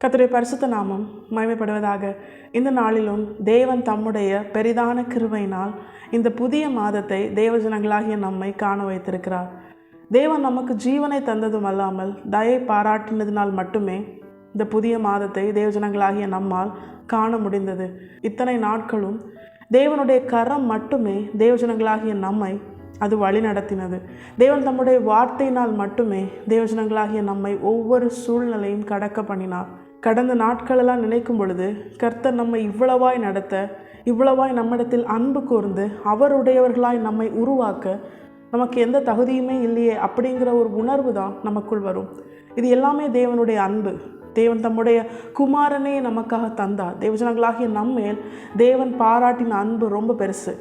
கர்த்தருடைய பரிசுத்த நாமம் மகிமைப்படுவதாக. இந்த நாளிலும் தேவன் தம்முடைய பெரிதான கிருபையினால் இந்த புதிய மாதத்தை தேவஜனங்களாகிய நம்மை காண வைத்திருக்கிறார். தேவன் நமக்கு ஜீவனை தந்ததும் அல்லாமல் தயை பாராட்டினதினால் மட்டுமே இந்த புதிய மாதத்தை தேவஜனங்களாகிய நம்மால் காண முடிந்தது. இத்தனை நாட்களும் தேவனுடைய கரம் மட்டுமே தேவஜனங்களாகிய நம்மை அது வழி நடத்தினது. தேவன் தம்முடைய வார்த்தையினால் மட்டுமே தேவஜனங்களாகிய நம்மை ஒவ்வொரு சூழ்நிலையும் கடக்க பண்ணினார். கடந்த நாட்களெல்லாம் நினைக்கும் பொழுது கர்த்தர் நம்மை இவ்வளவாய் நடத்த, இவ்வளவாய் நம்மிடத்தில் அன்பு கூர்ந்து அவருடையவர்களாய் நம்மை உருவாக்க நமக்கு எந்த தகுதியுமே இல்லையே அப்படிங்கிற ஒரு உணர்வு தான் நமக்குள் வரும். இது எல்லாமே தேவனுடைய அன்பு. தேவன் தம்முடைய குமாரனே நமக்காக தந்தார். தேவஜனங்களாகிய நம்மேல் தேவன் பாராட்டின அன்பு ரொம்ப பெருசு.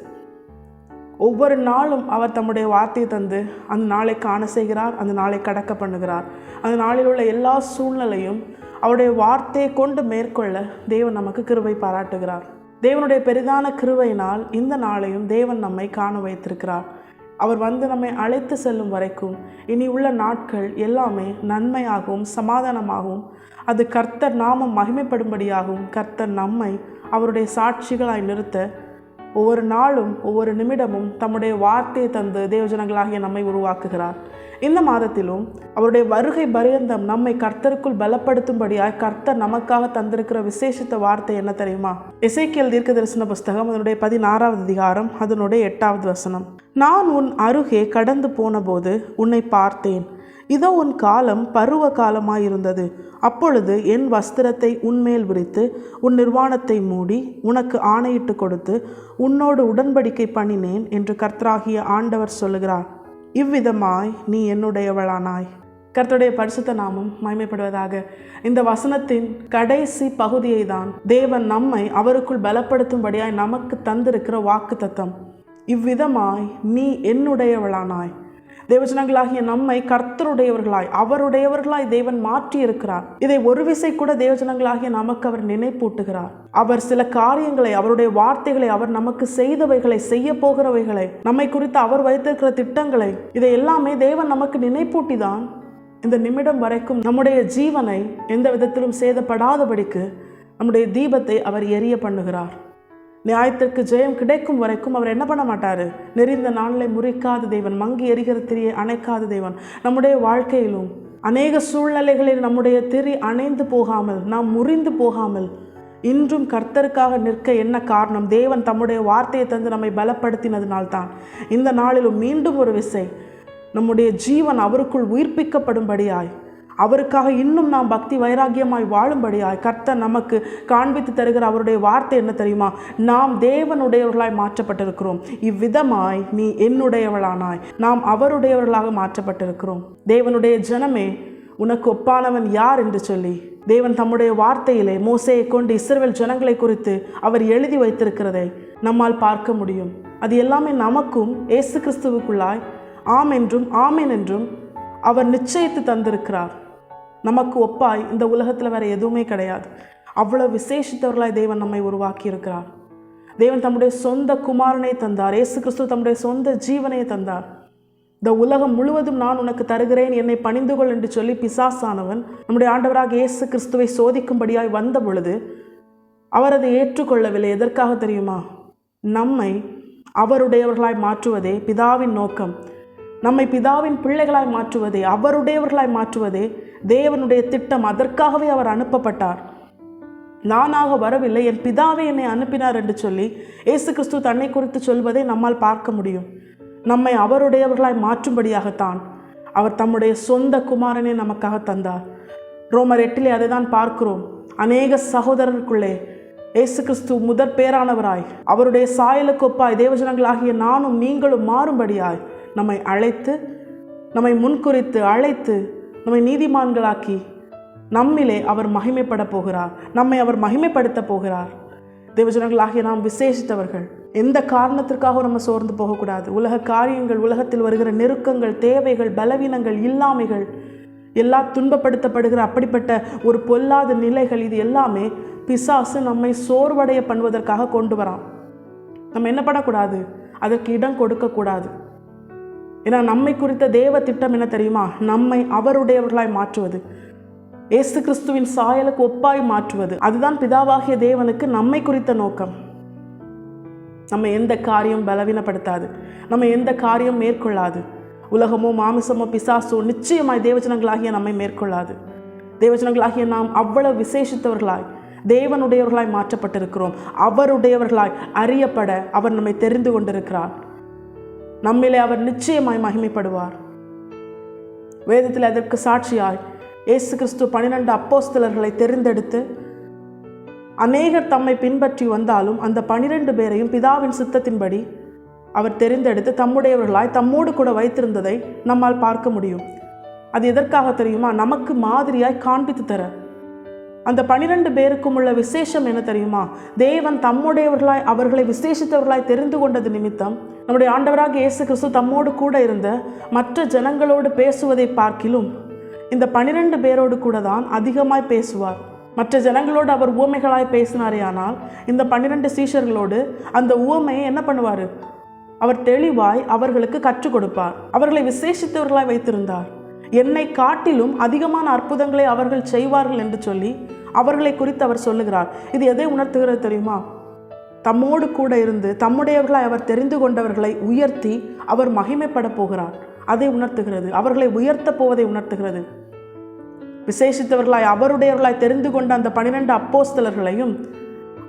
ஒவ்வொரு நாளும் அவர் தம்முடைய வார்த்தையை தந்து அந்த நாளை காண செய்கிறார், அந்த நாளை கடக்க பண்ணுகிறார். அந்த நாளில் உள்ள எல்லா சூழ்நிலையும் அவருடைய வார்த்தையை கொண்டு மேற்கொள்ள தேவன் நமக்கு கிருபை பாராட்டுகிறார். தேவனுடைய பெரிதான கிருபையினால் இந்த நாளையும் தேவன் நம்மை காண வைத்திருக்கிறார். அவர் வந்து நம்மை அழைத்து செல்லும் வரைக்கும் இனி உள்ள நாட்கள் எல்லாமே நன்மையாகவும் சமாதானமாகவும், அது கர்த்தர் நாமம் மகிமைப்படும்படியாகவும், கர்த்தர் நம்மை அவருடைய சாட்சிகளாய் நிறுத்த ஒவ்வொரு நாளும் ஒவ்வொரு நிமிடமும் தம்முடைய வார்த்தையை தந்து தேவஜனங்களாகிய நம்மை உருவாக்குகிறார். இந்த மாதத்திலும் அவருடைய வருகை பரியந்தம் நம்மை கர்த்தருக்குள் பலப்படுத்தும்படியாய் கர்த்தர் நமக்காக தந்திருக்கிற விசேஷித்த வார்த்தை என்ன தெரியுமா? எசேக்கியேல் தீர்க்கதரிசன புஸ்தகம் அதனுடைய 16வது அதிகாரம் அதனுடைய 8வது வசனம். நான் உன் அருகே கடந்து போன போது உன்னை பார்த்தேன். இதோ உன் காலம் பருவ காலமாயிருந்தது. அப்பொழுது என் வஸ்திரத்தை உன்மேல் விரித்து உன் நிர்வாணத்தை மூடி உனக்கு ஆணையிட்டு கொடுத்து உன்னோடு உடன்படிக்கை பண்ணினேன் என்று கர்த்தராகிய ஆண்டவர் சொல்லுகிறார். இவ்விதமாய் நீ என்னுடையவளானாய். கர்த்தருடைய பரிசுத்த நாமம் மகிமைப்படுவதாக. இந்த வசனத்தின் கடைசி பகுதியை தான் தேவன் நம்மை அவருக்குள் பலப்படுத்தும்படியாய் நமக்கு தந்திருக்கிற வாக்கு தத்தம். இவ்விதமாய் நீ என்னுடையவளானாய். தேவஜனங்களாகிய நம்மை கர்த்தருடையவர்களாய் அவருடையவர்களாய் தேவன் மாற்றி இருக்கிறார். இதை ஒரு விசை கூட தேவஜனங்களாகிய நமக்கு அவர் நினைப்பூட்டுகிறார். அவர் சில காரியங்களை, அவருடைய வார்த்தைகளை, அவர் நமக்கு செய்தவைகளை, செய்ய போகிறவைகளை, நம்மை குறித்து அவர் வைத்திருக்கிற திட்டங்களை, இதை எல்லாமே தேவன் நமக்கு நினைப்பூட்டிதான் இந்த நிமிடம் வரைக்கும் நம்முடைய ஜீவனை எந்த விதத்திலும் சேதப்படாதபடிக்கு நம்முடைய தீபத்தை அவர் எரிய பண்ணுகிறார். நியாயத்திற்கு ஜெயம் கிடைக்கும் வரைக்கும் அவர் என்ன பண்ண மாட்டார்? நெறிந்த நாளை முறிக்காத தேவன், மங்கி எரிகிற திரியை அணைக்காத தேவன். நம்முடைய வாழ்க்கையிலும் அநேக சூழ்நிலைகளில் நம்முடைய திரி அணைந்து போகாமல், நாம் முறிந்து போகாமல் இன்றும் கர்த்தருக்காக நிற்க என்ன காரணம்? தேவன் தம்முடைய வார்த்தையை தந்து நம்மை பலப்படுத்தினதினால்தான். இந்த நாளிலும் மீண்டும் ஒரு விசை நம்முடைய ஜீவன் அவருக்குள் உயிர்ப்பிக்கப்படும்படியாய், அவருக்காக இன்னும் நாம் பக்தி வைராக்கியமாய் வாழும்படியாய் கர்த்தர் நமக்கு காண்பித்து தருகிற அவருடைய வார்த்தை என்ன தெரியுமா? நாம் தேவனுடையவர்களாய் மாற்றப்பட்டிருக்கிறோம். இவ்விதமாய் நீ என்னுடையவளானாய். நாம் அவருடையவர்களாக மாற்றப்பட்டிருக்கிறோம். தேவனுடைய ஜனமே, உனக்கு ஒப்பானவன் யார் என்று சொல்லி தேவன் தம்முடைய வார்த்தையிலே மோசேயை கொண்டு இஸ்ரவேல் ஜனங்களை குறித்து அவர் எழுதி வைத்திருக்கிறதை நம்மால் பார்க்க முடியும். அது எல்லாமே நமக்கும் இயேசு கிறிஸ்துவுக்குள்ளாய் ஆம் என்றும் ஆமென் என்றும் அவர் நிச்சயித்து தந்திருக்கிறார். நமக்கு ஒப்பாய் இந்த உலகத்தில் வேறு எதுவுமே கிடையாது. அவ்வளோ விசேஷித்தவர்களாய் தேவன் நம்மை உருவாக்கி இருக்கிறார். தேவன் தம்முடைய சொந்த குமாரனை தந்தார். இயேசு கிறிஸ்து தம்முடைய சொந்த ஜீவனை தந்தார். இந்த உலகம் முழுவதும் நான் உனக்கு தருகிறேன், என்னை பணிந்துகொள் என்று சொல்லி பிசாசானவன் நம்முடைய ஆண்டவராக இயேசு கிறிஸ்துவை சோதிக்கும்படியாய் வந்த பொழுது அவர் அதை ஏற்றுக்கொள்ளவில்லை. எதற்காக தெரியுமா? நம்மை அவருடையவர்களாய் மாற்றுவதே பிதாவின் நோக்கம். நம்மை பிதாவின் பிள்ளைகளாய் மாற்றுவதே, அவருடையவர்களாய் மாற்றுவதே தேவனுடைய திட்டம். அதற்காகவே அவர் அனுப்பப்பட்டார். நானாக வரவில்லை, என் பிதாவே என்னை அனுப்பினார் என்று சொல்லி இயேசு கிறிஸ்து தன்னை குறித்து சொல்வதை நம்மால் பார்க்க முடியும். நம்மை அவருடையவர்களாய் மாற்றும்படியாகத்தான் அவர் தம்முடைய சொந்த குமாரனை நமக்காக தந்தார். ரோமர் 8 அதை தான் பார்க்கிறோம். அநேக சகோதரருக்குள்ளே இயேசு கிறிஸ்து முதற் பேரானவராய் அவருடைய சாயலுக்கு ஒப்பாய் தேவஜனங்களாகிய நானும் நீங்களும் மாறும்படியாய் நம்மை அழைத்து, நம்மை முன்குறித்து அழைத்து, நம்மை நீதிமான்களாக்கி நம்மிலே அவர் மகிமைப்பட போகிறார். நம்மை அவர் மகிமைப்படுத்த போகிறார். தேவஜனங்களாகிய நாம் விசேஷித்தவர்கள். எந்த காரணத்திற்காக நம்ம சோர்ந்து போகக்கூடாது. உலக காரியங்கள், உலகத்தில் வருகிற நெருக்கங்கள், தேவைகள், பலவீனங்கள், இல்லாமைகள், எல்லா துன்பப்படுத்தப்படுகிற அப்படிப்பட்ட ஒரு பொல்லாத நிலைகள், இது எல்லாமே பிசாசு நம்மை சோர்வடைய பண்ணுவதற்காக கொண்டு வரான். நம்ம என்ன பண்ணக்கூடாது? அதற்கு இடம் கொடுக்கக்கூடாது. ஏன்னா நம்மை குறித்த தேவ திட்டம் என்ன தெரியுமா? நம்மை அவருடையவர்களாய் மாற்றுவது. இயேசு கிறிஸ்துவின் சாயலுக்கு ஒப்பாய் மாற்றுவது. அதுதான் பிதாவாகிய தேவனுக்கு நம்மை குறித்த நோக்கம். நம்ம எந்த காரியம் பலவீனப்படுத்தாது, நம்ம எந்த காரியம் மேற்கொள்ளாது. உலகமோ மாமிசமோ பிசாசோ நிச்சயமாய் தேவஜனங்களாகிய நம்மை மேற்கொள்ளாது. தேவஜனங்களாகிய நாம் அவ்வளவு விசேஷித்தவர்களாய் தேவனுடையவர்களாய் மாற்றப்பட்டிருக்கிறோம். அவருடையவர்களாய் அறியப்பட அவர் நம்மை தெரிந்து கொண்டிருக்கிறார். நம்மிலே அவர் நிச்சயமாய் மகிமைப்படுவார். வேதத்தில் அதற்கு சாட்சியாய் இயேசு கிறிஸ்து 12 அப்போஸ்தலர்களை தெரிந்தெடுத்து அநேகர் தம்மை பின்பற்றி வந்தாலும் அந்த 12 பேரையும் பிதாவின் சித்தத்தின்படி அவர் தெரிந்தெடுத்து தம்முடையவர்களாய் தம்மோடு கூட வைத்திருந்ததை நம்மால் பார்க்க முடியும். அது எதற்காக தெரியுமா? நமக்கு மாதிரியாய் காண்பித்து தர. அந்த 12 பேருக்கும் உள்ள விசேஷம் என்ன தெரியுமா? தேவன் தம்முடையவர்களாய் அவர்களை விசேஷித்தவர்களாய் தெரிந்து கொண்டது நிமித்தம் நம்முடைய ஆண்டவராக இயேசு கிறிஸ்து தம்மோடு கூட இருந்த மற்ற ஜனங்களோடு பேசுவதை பார்க்கிலும் இந்த 12 பேரோடு கூட தான் அதிகமாய் பேசுவார். மற்ற ஜனங்களோடு அவர் உவமைகளாய் பேசினாரே, ஆனால் இந்த 12 சீஷர்களோடு அந்த உவமையை என்ன பண்ணுவார்? அவர் தெளிவாய் அவர்களுக்கு கற்றுக் கொடுப்பார். அவர்களை விசேஷித்தவர்களாய் வைத்திருந்தார். என்னை காட்டிலும் அதிகமான அற்புதங்களை அவர்கள் செய்வார்கள் என்று சொல்லி அவர்களை குறித்து அவர் சொல்லுகிறார். இது எதை உணர்த்துகிறது தெரியுமா? தம்மோடு கூட இருந்து தம்முடையவர்களாய் அவர் தெரிந்து கொண்டவர்களை உயர்த்தி அவர் மகிமைப்பட போகிறார். அதை உணர்த்துகிறது. அவர்களை உயர்த்த போவதை உணர்த்துகிறது. விசேஷித்தவர்களாய் அவருடையவர்களாய் தெரிந்து கொண்ட அந்த 12 அப்போஸ்தலர்களையும்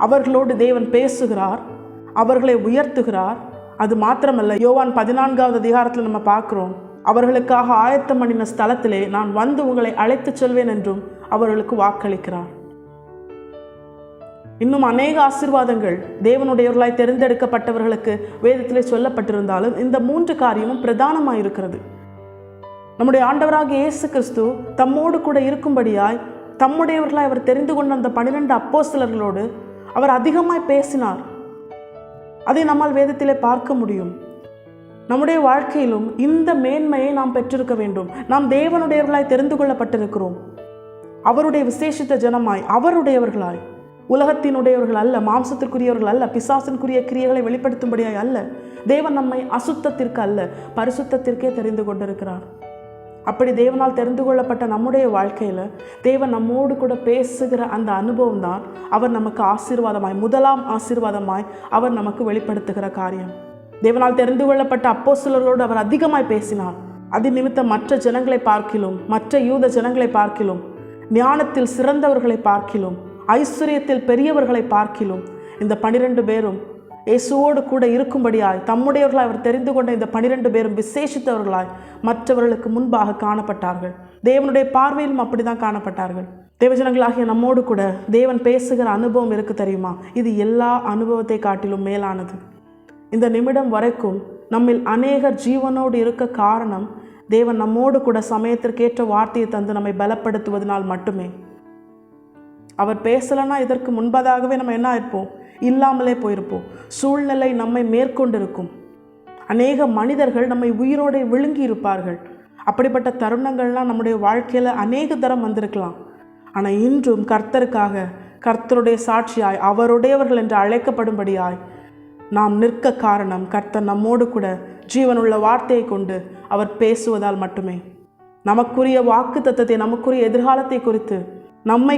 அவர்களோடு தேவன் பேசுகிறார், அவர்களை உயர்த்துகிறார். அது மாத்திரமல்ல, யோவான் 14வது அதிகாரத்தில் நம்ம பார்க்கிறோம், அவர்களுக்காக ஆயத்தம் பண்ணின ஸ்தலத்திலே நான் வந்து உங்களை அழைத்துச் செல்வேன் என்றும் அவர்களுக்கு வாக்களிக்கிறார். இன்னும் அநேக ஆசீர்வாதங்கள் தேவனுடையவர்களாய் தெரிந்தெடுக்கப்பட்டவர்களுக்கு வேதத்திலே சொல்லப்பட்டிருந்தாலும் இந்த 3 காரியமும் பிரதானமாக இருக்கிறது. நம்முடைய ஆண்டவராக இயேசு கிறிஸ்து தம்மோடு கூட இருக்கும்படியாய் தம்முடையவர்களாய் அவர் தெரிந்து கொண்ட அந்த 12 அப்போஸ்தலர்களோடு அவர் அதிகமாய் பேசினார். அதை நம்மால் வேதத்திலே பார்க்க முடியும். நம்முடைய வாழ்க்கையிலும் இந்த மேன்மையை நாம் பெற்றிருக்க வேண்டும். நாம் தேவனுடையவர்களாய் தெரிந்து கொள்ளப்பட்டிருக்கிறோம். அவருடைய விசேஷித்த ஜனமாய், அவருடையவர்களாய், உலகத்தினுடையவர்கள் அல்ல, மாம்சத்திற்குரியவர்கள் அல்ல, பிசாசிற்குரிய கிரியைகளை வெளிப்படுத்தும்படியாய் அல்ல. தேவன் நம்மை அசுத்தத்திற்கு அல்ல, பரிசுத்தத்திற்கே தெரிந்து கொண்டிருக்கிறார். அப்படி தேவனால் தெரிந்து கொள்ளப்பட்ட நம்முடைய வாழ்க்கையில் தேவன் நம்மோடு கூட பேசுகிற அந்த அனுபவம் தான் அவர் நமக்கு ஆசீர்வாதமாய், முதலாம் ஆசீர்வாதமாய் அவர் நமக்கு வெளிப்படுத்துகிற காரியம். தேவனால் தெரிந்து கொள்ளப்பட்ட அப்போஸ்தலர்களோடு அவர் அதிகமாய் பேசினார். அது நிமித்தம் மற்ற ஜனங்களை பார்க்கிலும், மற்ற யூத ஜனங்களை பார்க்கிலும், ஞானத்தில் சிறந்தவர்களை பார்க்கிலும், ஐஸ்வர்யத்தில் பெரியவர்களை பார்க்கிலும் இந்த 12 பேரும் இயேசுவோடு கூட இருக்கும்படியாய் தம்முடையவர்களாய் அவர் தெரிந்து கொண்ட இந்த 12 பேரும் விசேஷித்தவர்களாய் மற்றவர்களுக்கு முன்பாக காணப்பட்டார்கள். தேவனுடைய பார்வையிலும் அப்படிதான் காணப்பட்டார்கள். தேவஜனங்களாகிய நம்மோடு கூட தேவன் பேசுகிற அனுபவம் இருக்கு தெரியுமா? இது எல்லா அனுபவத்தை காட்டிலும் மேலானது. இந்த நிமிடம் வரைக்கும் நம்மில் அநேகர் ஜீவனோடு இருக்க காரணம் தேவன் நம்மோடு கூட சமயத்திற்கேற்ற வார்த்தையை தந்து நம்மை பலப்படுத்துவதனால் மட்டுமே. அவர் பேசலைன்னா இதற்கு முன்பதாகவே நம்ம என்ன ஆயிருப்போம்? இல்லாமலே போயிருப்போம். சூழ்நிலை நம்மை மேற்கொண்டிருக்கும். அநேக மனிதர்கள் நம்மை உயிரோடு விழுங்கி இருப்பார்கள். அப்படிப்பட்ட தருணங்கள்லாம் நம்முடைய வாழ்க்கையில் அநேக தரம் வந்திருக்கலாம். ஆனால் இன்றும் கர்த்தருக்காக, கர்த்தருடைய சாட்சியாய், அவருடையவர்கள் என்று அழைக்கப்படும்படியாய் நாம் நிற்க காரணம் கர்த்தர் நம்மோடு கூட ஜீவனுள்ள வார்த்தையை கொண்டு அவர் பேசுவதால் மட்டுமே. நமக்குரிய வாக்கு தத்தத்தை, நமக்குரிய எதிர்காலத்தை குறித்து, நம்மை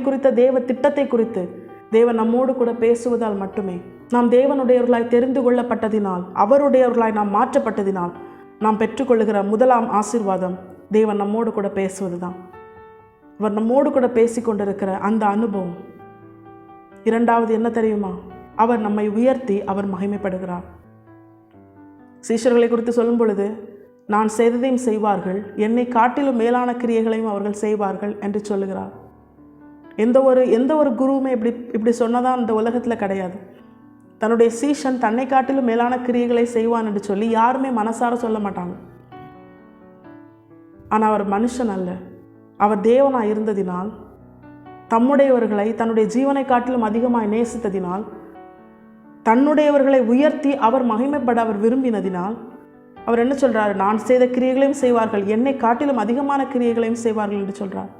குறித்த தேவ திட்டத்தை குறித்து தேவன் நம்மோடு கூட பேசுவதால் மட்டுமே. நாம் தேவனுடையவர்களாய் தெரிந்து கொள்ளப்பட்டதினால், அவருடையவர்களாய் நாம் மாற்றப்பட்டதினால் நாம் பெற்றுக்கொள்ளுகிற முதலாம் ஆசீர்வாதம் தேவன் நம்மோடு கூட பேசுவது தான். அவர் நம்மோடு கூட பேசி கொண்டிருக்கிற அந்த அனுபவம். இரண்டாவது என்ன தெரியுமா? அவர் நம்மை உயர்த்தி அவர் மகிமைப்படுகிறார். சீஷர்களை குறித்து சொல்லும் பொழுது, நான் செய்ததையும் செய்வார்கள், என்னை காட்டிலும் மேலான கிரியைகளையும் அவர்கள் செய்வார்கள் என்று சொல்லுகிறார். எந்த ஒரு குருவுமே இப்படி சொன்னதான் இந்த உலகத்தில் கிடையாது. தன்னுடைய சீஷன் தன்னை காட்டிலும் மேலான கிரியைகளை செய்வான் என்று சொல்லி யாருமே மனசார சொல்ல மாட்டாங்க. ஆனால் அவர் மனுஷன் அல்ல. அவர் தேவனாய் இருந்ததினால், தம்முடையவர்களை தன்னுடைய ஜீவனை காட்டிலும் அதிகமாய் நேசித்ததினால், தன்னுடையவர்களை உயர்த்தி அவர் மகிமைப்பட அவர் விரும்பினதினால் அவர் என்ன சொல்றாரு? நான் செய்த கிரியைகளையும் செய்வார்கள், என்னை காட்டிலும் அதிகமான கிரியைகளையும் செய்வார்கள் என்று சொல்றார்.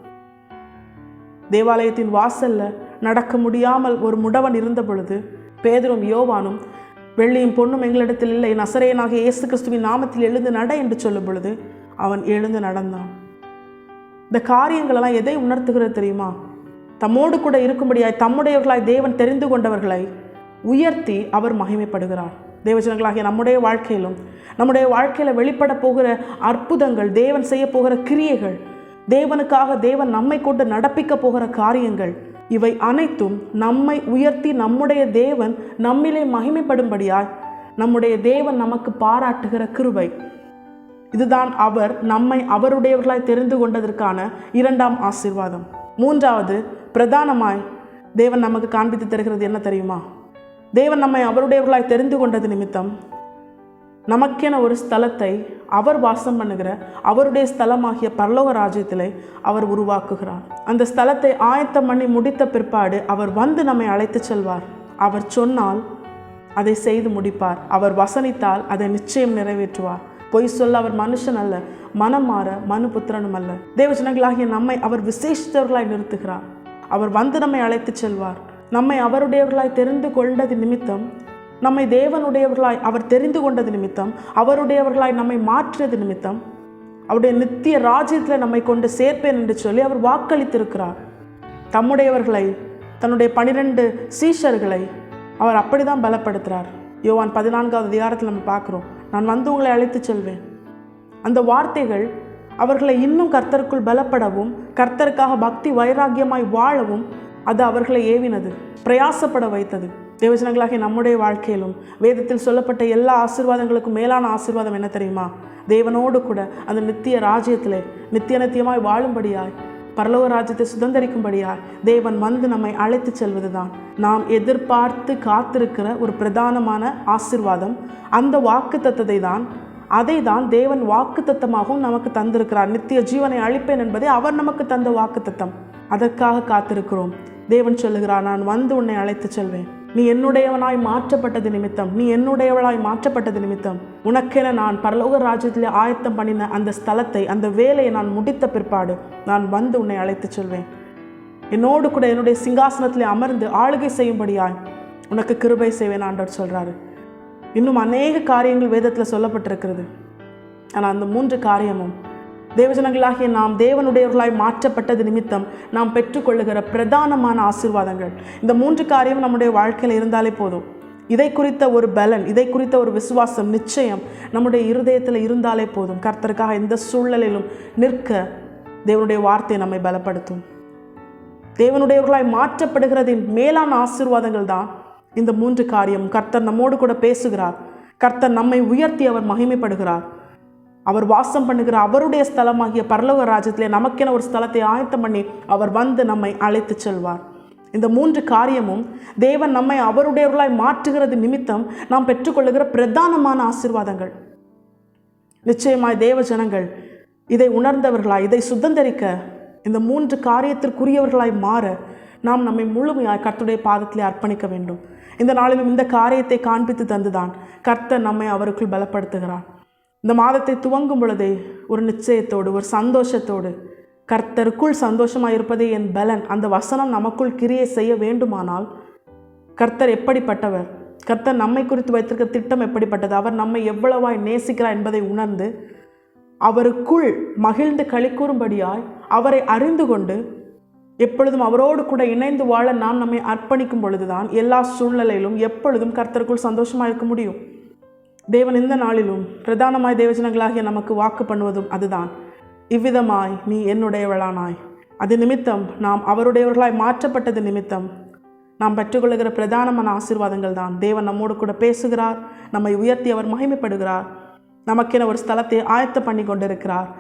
தேவாலயத்தின் வாசல்ல நடக்க முடியாமல் ஒரு முடவன் இருந்த பொழுது பேதுரும் யோவானும், வெள்ளியும் பொன்னும் எங்களிடத்தில் இல்லை, நசரேயனாகிய இயேசு கிறிஸ்துவின் நாமத்தில் எழுந்து நட என்று சொல்லும் பொழுது அவன் எழுந்து நடந்தான். இந்த காரியங்களெல்லாம் எதை உணர்த்துகிறது தெரியுமா? தம்மோடு கூட இருக்கும்படியாய் தம்முடையவர்களாய் தேவன் தெரிந்து கொண்டவர்களை உயர்த்தி அவர் மகிமைப்படுகிறார். தேவஜனங்களாகிய நம்முடைய வாழ்க்கையில் வெளிப்பட போகிற அற்புதங்கள், தேவன் செய்ய போகிற கிரியைகள், தேவனுக்காக தேவன் நம்மை கொண்டு நடப்பிக்க போகிற காரியங்கள், இவை அனைத்தும் நம்மை உயர்த்தி நம்முடைய தேவன் நம்மிலே மகிமைப்படும்படியாய் நம்முடைய தேவன் நமக்கு பாராட்டுகிற கிருபை. இதுதான் அவர் நம்மை அவருடையவர்களாய் தெரிந்து கொண்டதற்கான இரண்டாம் ஆசீர்வாதம். மூன்றாவது, பிரதானமாய் தேவன் நமக்கு காண்பித்து தருகிறது என்ன தெரியுமா? தேவன் நம்மை அவருடையவர்களாய் தெரிந்து கொண்டது நிமித்தம் நமக்கென ஒரு ஸ்தலத்தை அவர் வாசம் பண்ணுகிற அவருடைய ஸ்தலமாகிய பரலோக ராஜ்யத்திலே அவர் உருவாக்குகிறார். அந்த ஸ்தலத்தை ஆயத்தம் பண்ணி முடித்த பிற்பாடு அவர் வந்து நம்மை அழைத்து செல்வார். அவர் சொன்னால் அதை செய்து முடிப்பார். அவர் வசனித்தால் அதை நிச்சயம் நிறைவேற்றுவார். பொய் சொல்ல அவர் மனுஷன் அல்ல, மனம் மாற மனுபுத்திரனும் அல்ல. தேவஜனங்களாகிய நம்மை அவர் விசேஷித்தவர்களாய் நிறுத்துகிறார். அவர் வந்து நம்மை அழைத்து செல்வார். நம்மை அவருடையவர்களாய் தெரிந்து கொண்டது நிமித்தம், நம்மை தேவனுடையவர்களாய் அவர் தெரிந்து கொண்டது நிமித்தம், அவருடையவர்களாய் நம்மை மாற்றியது நிமித்தம், அவருடைய நித்திய ராஜ்யத்தில் நம்மை கொண்டு சேர்ப்பேன் என்று சொல்லி அவர் வாக்களித்திருக்கிறார். தம்முடையவர்களை, தன்னுடைய 12 சீஷர்களை அவர் அப்படிதான் பலப்படுத்துகிறார். யோவான் 14வது அதிகாரத்தில் நம்ம பார்க்குறோம், நான் வந்து உங்களை அழைத்து செல்வேன். அந்த வார்த்தைகள் அவர்களை இன்னும் கர்த்தருக்குள் பலப்படவும், கர்த்தருக்காக பக்தி வைராக்கியமாய் வாழவும் அது அவர்களை ஏவினது, பிரயாசப்பட வைத்தது. தேவஜனங்களாகிய நம்முடைய வாழ்க்கையிலும் வேதத்தில் சொல்லப்பட்ட எல்லா ஆசீர்வாதங்களுக்கும் மேலான ஆசீர்வாதம் என்ன தெரியுமா? தேவனோடு கூட அந்த நித்திய ராஜ்யத்திலே நித்தியமாய் வாழும்படியாய், பரலோக ராஜ்யத்தை சுதந்திரிக்கும்படியாய் தேவன் வந்து நம்மை அழைத்து செல்வதுதான் நாம் எதிர்பார்த்து காத்திருக்கிற ஒரு பிரதானமான ஆசீர்வாதம். அந்த வாக்குத்தத்தத்தை தான், அதை தான் தேவன் வாக்குத்தத்தமாகவும் நமக்கு தந்திருக்கிறார். நித்திய ஜீவனை அளிப்பேன் என்பதை அவர் நமக்கு தந்த வாக்குத்தத்தம். அதற்காக காத்திருக்கிறோம். தேவன் சொல்லுகிறார், நான் வந்து உன்னை அழைத்து செல்வேன். நீ என்னுடையவனாய் மாற்றப்பட்டது நிமித்தம், நீ என்னுடையவளாய் மாற்றப்பட்டது நிமித்தம், உனக்கென நான் பரலோக ராஜ்யத்திலே ஆயத்தம் பண்ணின அந்த ஸ்தலத்தை, அந்த வேலையை நான் முடித்த பிற்பாடு நான் வந்து உன்னை அழைத்து செல்வேன். என்னோடு கூட என்னுடைய சிங்காசனத்திலே அமர்ந்து ஆளுகை செய்யும்படியாய் உனக்கு கிருபை செய்வேன் ஆண்டவர் சொல்கிறாரு. இன்னும் அநேக காரியங்கள் வேதத்தில் சொல்லப்பட்டிருக்கிறது. ஆனால் அந்த 3 காரியமும் தேவஜனங்களாகிய நாம் தேவனுடையவர்களாய் மாற்றப்பட்டது நிமித்தம் நாம் பெற்றுக்கொள்ளுகிற பிரதானமான ஆசீர்வாதங்கள். இந்த 3 காரியம் நம்முடைய வாழ்க்கையில் இருந்தாலே போதும். இதை குறித்த ஒரு பலன், இதை குறித்த ஒரு விசுவாசம் நிச்சயம் நம்முடைய இருதயத்தில் இருந்தாலே போதும். கர்த்தருக்காக எந்த சூழ்நிலையிலும் நிற்க தேவனுடைய வார்த்தை நம்மை பலப்படுத்தும். தேவனுடையவர்களாய் மாற்றப்படுகிறதின் மேலான ஆசீர்வாதங்கள் தான் இந்த 3 காரியம். கர்த்தர் நம்மோடு கூட பேசுகிறார். கர்த்தர் நம்மை உயர்த்தி அவர் மகிமைப்படுகிறார். அவர் வாசம் பண்ணுகிற அவருடைய ஸ்தலமாகிய பரலோக ராஜ்யத்திலே நமக்கென ஒரு ஸ்தலத்தை ஆயத்தம் பண்ணி அவர் வந்து நம்மை அழைத்து செல்வார். இந்த 3 காரியமும் தேவன் நம்மை அவருடையவர்களாய் மாற்றுகிறது நிமித்தம் நாம் பெற்றுக்கொள்ளுகிற பிரதானமான ஆசீர்வாதங்கள். நிச்சயமாய் தேவ ஜனங்கள் இதை உணர்ந்தவர்களாய், இதை சுதந்திரிக்க, இந்த 3 காரியத்திற்குரியவர்களாய் மாற நாம் நம்மை முழுமையாய் கர்த்தருடைய பாதத்திலே அர்ப்பணிக்க வேண்டும். இந்த நாளிலும் இந்த காரியத்தை காண்பித்து தந்துதான் கர்த்தர் நம்மை அவருக்குள் பலப்படுத்துகிறார். இந்த மாதத்தை துவங்கும் பொழுதே ஒரு நிச்சயத்தோடு, ஒரு சந்தோஷத்தோடு, கர்த்தருக்குள் சந்தோஷமாக இருப்பதே என் பலன், அந்த வசனம் நமக்குள் கிரியை செய்ய வேண்டுமானால் கர்த்தர் எப்படிப்பட்டவர், கர்த்தர் நம்மை குறித்து வைத்திருக்க திட்டம் எப்படிப்பட்டது, அவர் நம்மை எவ்வளவாய் நேசிக்கிறார் என்பதை உணர்ந்து அவருக்குள் மகிழ்ந்து களி கூறும்படியாய் அவரை அறிந்து கொண்டு எப்பொழுதும் அவரோடு கூட இணைந்து வாழ நாம் நம்மை அர்ப்பணிக்கும் பொழுதுதான் எல்லா சூழ்நிலையிலும் எப்பொழுதும் கர்த்தருக்குள் சந்தோஷமாக இருக்க முடியும். தேவன் இந்த நாளிலும் பிரதானமாய் தேவஜனங்களாகிய நமக்கு வாக்கு பண்ணுவதும் அதுதான். இவ்விதமாய் நீ என்னுடையவளானாய். அது நிமித்தம் நாம் அவருடையவர்களாய் மாற்றப்பட்டது நிமித்தம் நாம் பெற்றுக்கொள்ளுகிற பிரதானமான ஆசீர்வாதங்கள் தான். தேவன் நம்மோடு கூட பேசுகிறார், நம்மை உயர்த்தி அவர் மகிமைப்படுகிறார், நமக்கென ஒரு ஸ்தலத்தை ஆயத்தம் பண்ணி கொண்டிருக்கிறார்.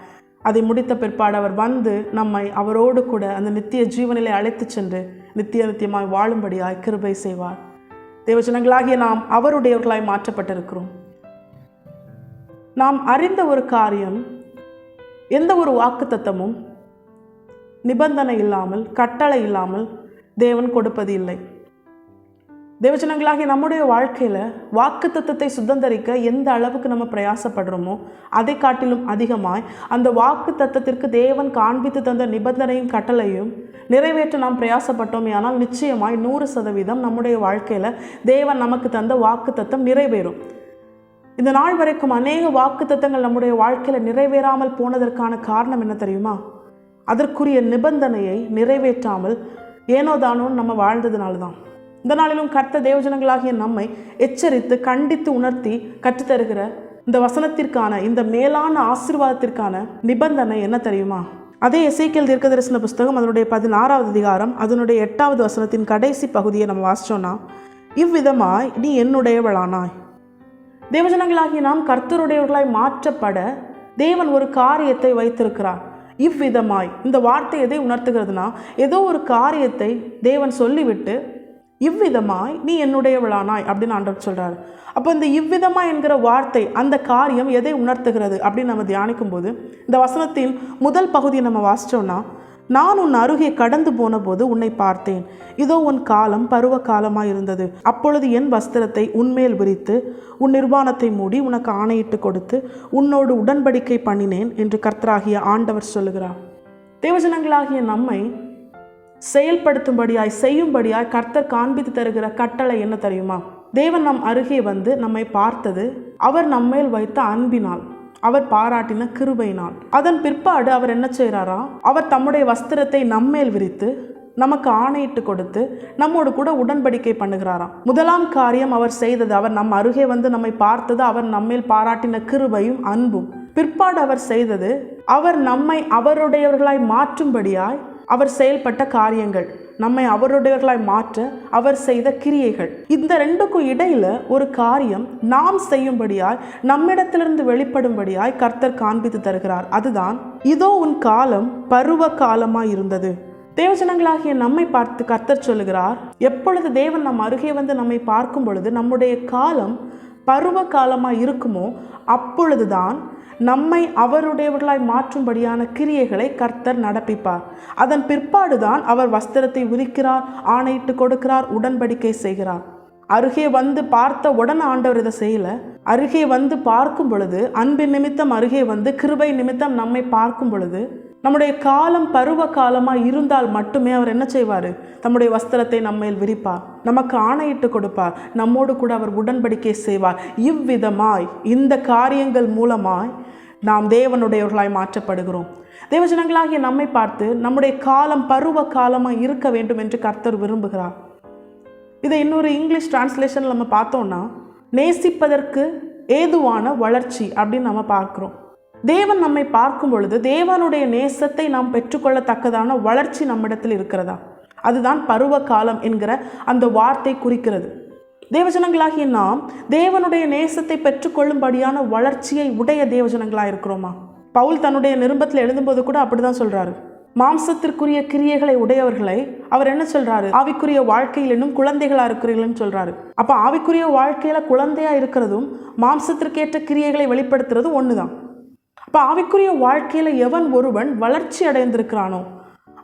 அதை முடித்த பிற்பாடு அவர் வந்து நம்மை அவரோடு கூட அந்த நித்திய ஜீவனிலே அழைத்து சென்று நித்தியமாய் வாழும்படியாய் கிருபை செய்வார். தேவஜனங்களாகிய நாம் அவருடையவர்களாய் மாற்றப்பட்டிருக்கிறோம். நாம் அறிந்த ஒரு காரியம், எந்த ஒரு வாக்குத்தத்தமும் நிபந்தனை இல்லாமல், கட்டளை இல்லாமல் தேவன் கொடுப்பது இல்லை. தேவஜனங்களாகிய நம்முடைய வாழ்க்கையில் வாக்குத்தத்தத்தை சுதந்திரிக்க எந்த அளவுக்கு நம்ம பிரயாசப்படுறோமோ அதை காட்டிலும் அதிகமாய் அந்த வாக்குத்தத்தத்திற்கு தேவன் காண்பித்து தந்த நிபந்தனையும் கட்டளையும் நிறைவேற்ற நாம் பிரயாசப்பட்டோமே ஆனால் நிச்சயமாய் 100% நம்முடைய வாழ்க்கையில் தேவன் நமக்கு தந்த வாக்குத்தத்தம் நிறைவேறும். இந்த நாள் வரைக்கும் அநேக வாக்குத்தத்தங்கள் நம்முடைய வாழ்க்கையில் நிறைவேறாமல் போனதற்கான காரணம் என்ன தெரியுமா? அதற்குரிய நிபந்தனையை நிறைவேற்றாமல் ஏனோதானோன்னு நம்ம வாழ்ந்ததுனால தான். இந்த நாளிலும் கர்த்தர் தேவஜனங்களாகிய நம்மை எச்சரித்து கண்டித்து உணர்த்தி கற்றுத்தருகிற இந்த வசனத்திற்கான, இந்த மேலான ஆசீர்வாதத்திற்கான நிபந்தனை என்ன தெரியுமா? அதே எசேக்கியேல் தீர்க்கதரிசன புஸ்தகம் அதனுடைய 16வது அதிகாரம் அதனுடைய 8வது வசனத்தின் கடைசி பகுதியை நம்ம வாசிச்சோன்னா, இவ்விதமாய் நீ என்னுடையவளானாய். தேவஜனங்களாகிய நாம் கர்த்தருடையவர்களாய் மாற்றப்பட தேவன் ஒரு காரியத்தை வைத்திருக்கிறார். இவ்விதமாய், இந்த வார்த்தை எதை உணர்த்துகிறதுனா, ஏதோ ஒரு காரியத்தை தேவன் சொல்லிவிட்டு இவ்விதமாய் நீ என்னுடையவளானாய் அப்படின்னு ஆண்டவர் சொல்றாரு. அப்போ இந்த இவ்விதமாய் என்கிற வார்த்தை, அந்த காரியம் எதை உணர்த்துகிறது அப்படின்னு நம்ம தியானிக்கும் போது, இந்த வசனத்தின் முதல் பகுதியை நம்ம வாசிச்சோம்னா, நான் உன் அருகே கடந்து போன போது உன்னை பார்த்தேன், இதோ உன் காலம் பருவ காலமாய் இருந்தது, அப்பொழுது என் வஸ்திரத்தை உன்மேல் விரித்து உன் நிர்வாணத்தை மூடி உனக்கு ஆணையிட்டு கொடுத்து உன்னோடு உடன்படிக்கை பண்ணினேன் என்று கர்த்தராகிய ஆண்டவர் சொல்லுகிறார். தேவஜனங்களாகிய நம்மை செயல்படுத்தும்படியாய் செய்யும்படியாய் கர்த்தர் காண்பித்து தருகிற கட்டளை என்ன தெரியுமா? தேவன் நம் அருகே வந்து நம்மை பார்த்தது அவர் நம்மேல் வைத்த அன்பினால், அவர் பாராட்டின கிருபையினால். அதன் பிற்பாடு அவர் என்ன செய்கிறாரா? அவர் தம்முடைய வஸ்திரத்தை நம்மேல் விரித்து நமக்கு ஆணையிட்டு கொடுத்து நம்மோடு கூட உடன்படிக்கை பண்ணுகிறாராம். முதலாம் காரியம் அவர் செய்தது, அவர் நம் அருகே வந்து நம்மை பார்த்தது அவர் நம்மேல் பாராட்டின கிருபையும் அன்பும். பிற்பாடு அவர் செய்தது, அவர் நம்மை அவருடையவர்களாய் மாற்றும்படியாய் அவர் செயல்பட்ட காரியங்கள், நம்மை அவருடையவர்களாய் மாற்ற அவர் செய்த கிரியைகள். இந்த ரெண்டுக்கும் இடையில ஒரு காரியம் நாம் செய்யும்படியாய், நம்மிடத்திலிருந்து வெளிப்படும்படியாய் கர்த்தர் காண்பித்து தருகிறார். அதுதான், இதோ உன் காலம் பருவ காலமாய் இருந்தது. தேவஜனங்களாகிய நம்மை பார்த்து கர்த்தர் சொல்லுகிறார், எப்பொழுது தேவன் நம் அருகே வந்து நம்மை பார்க்கும் பொழுது நம்முடைய காலம் பருவ காலமாய் இருக்குமோ அப்பொழுதுதான் நம்மை அவருடையவர்களாய் மாற்றும்படியான கிரியைகளை கர்த்தர் நடப்பிப்பார். அதன் பிற்பாடுதான் அவர் வஸ்திரத்தை விரிக்கிறார், ஆணையிட்டு கொடுக்கிறார், உடன்படிக்கை செய்கிறார். அருகே வந்து பார்த்த உடனே ஆண்டவர் இதை செய்யல. அருகே வந்து பார்க்கும் பொழுது, அன்பின் நிமித்தம் அருகே வந்து கிருபை நிமித்தம் நம்மை பார்க்கும் பொழுது, நம்முடைய காலம் பருவ காலமாக இருந்தால் மட்டுமே அவர் என்ன செய்வார்? தம்முடைய வஸ்திரத்தை நம்மேல் விரிப்பார், நமக்கு ஆணையிட்டு கொடுப்பார், நம்மோடு கூட அவர் உடன்படிக்கை செய்வார். இவ்விதமாய் இந்த காரியங்கள் மூலமாய் நாம் தேவனுடையவர்களாய் மாற்றப்படுகிறோம். தேவஜனங்களாகிய நம்மை பார்த்து நம்முடைய காலம் பருவ காலமாக இருக்க வேண்டும் என்று கர்த்தர் விரும்புகிறார். இதை இன்னொரு இங்கிலீஷ் டிரான்ஸ்லேஷனில் நம்ம பார்த்தோம்னா, நேசிப்பதற்கு ஏதுவான வளர்ச்சி அப்படின்னு நம்ம பார்க்குறோம். தேவன் நம்மை பார்க்கும் பொழுது தேவனுடைய நேசத்தை நாம் பெற்றுக்கொள்ளத்தக்கதான வளர்ச்சி நம்மிடத்தில் இருக்கிறதா? அதுதான் பருவ காலம் என்கிற அந்த வார்த்தை குறிக்கிறது. தேவஜனங்களாகிய நாம் தேவனுடைய நேசத்தை பெற்றுக்கொள்ளும்படியான வளர்ச்சியை உடைய தேவஜனங்களாக இருக்கிறோமா? பவுல் தன்னுடைய நிருபத்தில் எழுதும்போது கூட அப்படிதான் சொல்றாரு. மாம்சத்திற்குரிய கிரியைகளை உடையவர்களை அவர் என்ன சொல்றாரு? ஆவிக்குரிய வாழ்க்கையில் இன்னும் குழந்தைகளா இருக்கிறீர்கள்னு சொல்றாரு. அப்ப ஆவிக்குரிய வாழ்க்கையில குழந்தையா இருக்கிறதும் மாம்சத்திற்கேற்ற கிரியைகளை வெளிப்படுத்துறதும் ஒண்ணுதான். அப்ப ஆவிக்குரிய வாழ்க்கையில எவன் ஒருவன் வளர்ச்சி அடைந்திருக்கிறானோ,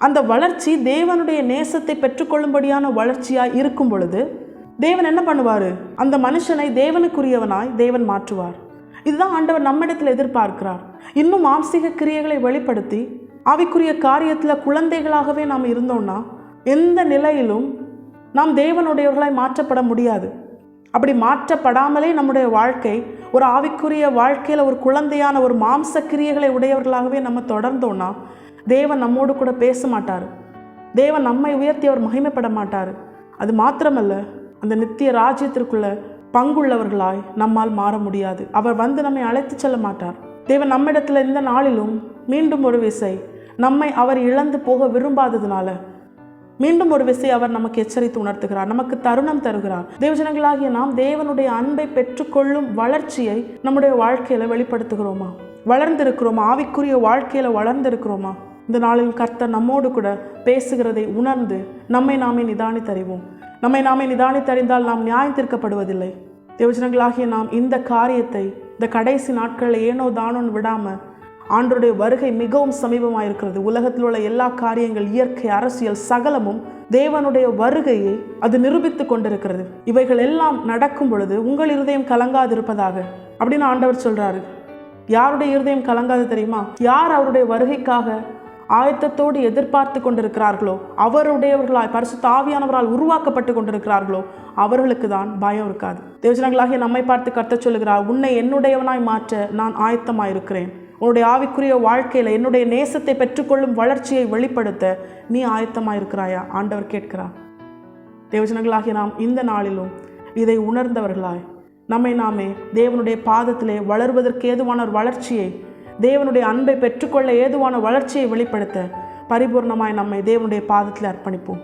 அந்த வளர்ச்சி தேவனுடைய நேசத்தை பெற்றுக்கொள்ளும்படியான வளர்ச்சியாய் இருக்கும் பொழுது தேவன் என்ன பண்ணுவாரு? அந்த மனுஷனை தேவனுக்குரியவனாய் தேவன் மாற்றுவார். இதுதான் ஆண்டவர் நம்மிடத்தில் எதிர்பார்க்கிறார். இன்னும் மாம்சீக கிரியைகளை வெளிப்படுத்தி ஆவிக்குரிய காரியத்தில் குழந்தைகளாகவே நாம் இருந்தோம்னா எந்த நிலையிலும் நாம் தேவனுடையவர்களாய் மாற்றப்பட முடியாது. அப்படி மாற்றப்படாமலே நம்முடைய வாழ்க்கை ஒரு ஆவிக்குரிய வாழ்க்கையில் ஒரு குழந்தையான ஒரு மாம்ச கிரியைகளை உடையவர்களாகவே நம்ம தொடர்ந்தோம்னா தேவன் நம்மோடு கூட பேச மாட்டார். தேவன் நம்மை உயர்த்தி அவர் மகிமைப்பட மாட்டார். அது மாத்திரமல்ல, அந்த நித்திய ராஜ்யத்திற்குள்ள பங்குள்ளவர்களாய் நம்மால் மாற முடியாது. அவர் வந்து நம்மை அழைத்து செல்ல மாட்டார். தேவன் நம்மிடத்தில் இந்த நாளிலும் மீண்டும் ஒரு விசை நம்மை அவர் இழந்து போக விரும்பாததுனால மீண்டும் ஒரு விசை அவர் நமக்கு எச்சரித்து உணர்த்துகிறார், நமக்கு தருணம் தருகிறார். தேவஜனங்களாகிய நாம் தேவனுடைய அன்பை பெற்றுக்கொள்ளும் வளர்ச்சியை நம்முடைய வாழ்க்கையில வெளிப்படுத்துகிறோமா? வளர்ந்திருக்கிறோமா? ஆவிக்குரிய வாழ்க்கையில வளர்ந்திருக்கிறோமா? இந்த நாளில் கர்த்தர் நம்மோடு கூட பேசுகிறதை உணர்ந்து நம்மை நாமே நிதானித்தறிவோம். நம்மை நாமே நிதானித்தறிந்தால் நாம் நியாயம் தீர்க்கப்படுவதில்லை. தேவஜனங்களாகிய நாம் இந்த காரியத்தை இந்த கடைசி நாட்களில் ஏனோ தானோன்னு விடாம, ஆண்டவருடைய வருகை மிகவும் சமீபமாக இருக்கிறது. உலகத்தில் உள்ள எல்லா காரியங்கள், இயற்கை, அரசியல் சகலமும் தேவனுடைய வருகையை அது நிரூபித்து கொண்டிருக்கிறது. இவைகள் எல்லாம் நடக்கும் பொழுது உங்கள் இருதயம் கலங்காது இருப்பதாக அப்படின்னு ஆண்டவர் சொல்றாரு. யாருடைய இருதயம் கலங்காது தெரியுமா? யார் அவருடைய வருகைக்காக ஆயத்தத்தோடு எதிர்பார்த்து கொண்டிருக்கிறார்களோ, அவருடையவர்களாய் பரிசுத்த ஆவியானவரால் உருவாக்கப்பட்டு கொண்டிருக்கிறார்களோ அவர்களுக்கு தான் பயம் இருக்காது. தேவஜனங்களாகிய நம்மை பார்த்து கர்த்தர் சொல்லுகிறார், உன்னை என்னுடையவனாய் மாற்ற நான் ஆயத்தமாயிருக்கிறேன். உன்னுடைய ஆவிக்குரிய வாழ்க்கையில் என்னுடைய நேசத்தை பெற்றுக்கொள்ளும் வளர்ச்சியை வெளிப்படுத்த நீ ஆயத்தமாக இருக்கிறாயா? ஆண்டவர் கேட்கிறார். தேவஜனங்களாகிய நாம் இந்த நாளிலும் இதை உணர்ந்தவர்களாய் நம்மை நாமே தேவனுடைய பாதத்திலே வளர்வதற்கு ஏதுவான ஒரு வளர்ச்சியை, தேவனுடைய அன்பை பெற்றுக்கொள்ள ஏதுவான வளர்ச்சியை வெளிப்படுத்த பரிபூர்ணமாய் நம்மை தேவனுடைய பாதத்தில் அர்ப்பணிப்போம்.